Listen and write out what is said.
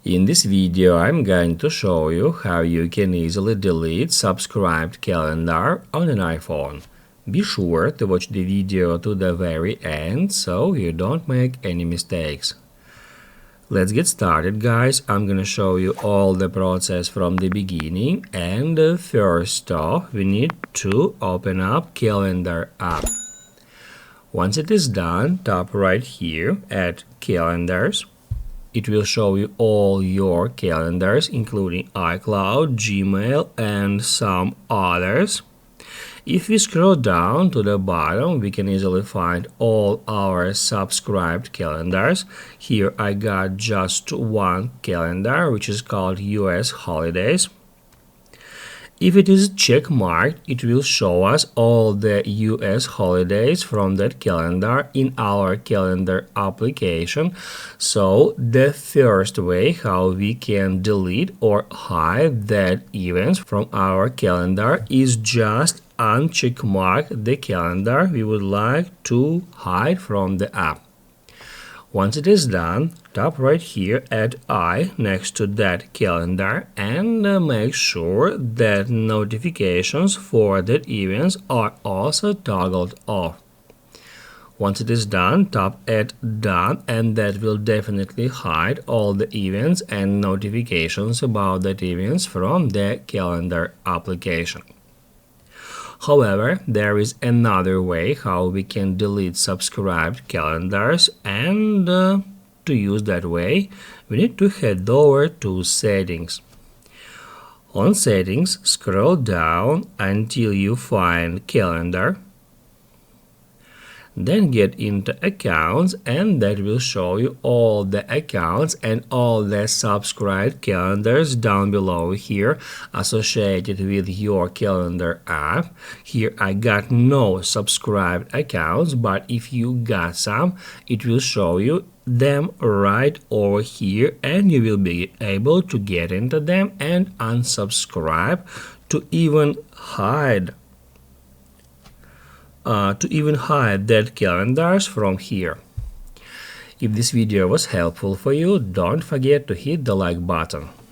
In this video, I'm going to show you how you can easily delete subscribed calendar on an iPhone. Be sure to watch the video to the very end so you don't make any mistakes. Let's get started, guys. I'm gonna show you all the process from the beginning, and first off, we need to open up Calendar app. Once it is done, tap right here at Calendars. It will show you all your calendars, including iCloud, Gmail, and some others. If we scroll down to the bottom, we can easily find all our subscribed calendars. Here I got just one calendar, which is called US Holidays. If it is check marked, it will show us all the US holidays from that calendar in our calendar application. So the first way how we can delete or hide that events from our calendar is just uncheck mark the calendar we would like to hide from the app. Once it is done, tap right here at I next to that calendar and make sure that notifications for that events are also toggled off. Once it is done, tap at Done, and that will definitely hide all the events and notifications about that events from the calendar application. However, there is another way how we can delete subscribed calendars, and to use that way, we need to head over to Settings. On Settings, scroll down until you find Calendar. Then get into Accounts, and that will show you all the accounts and all the subscribed calendars down below here associated with your calendar app. Here I got no subscribed accounts, but if you got some, it will show you them right over here, and you will be able to get into them and unsubscribe to even hide that calendars from here. If this video was helpful for you, don't forget to hit the like button.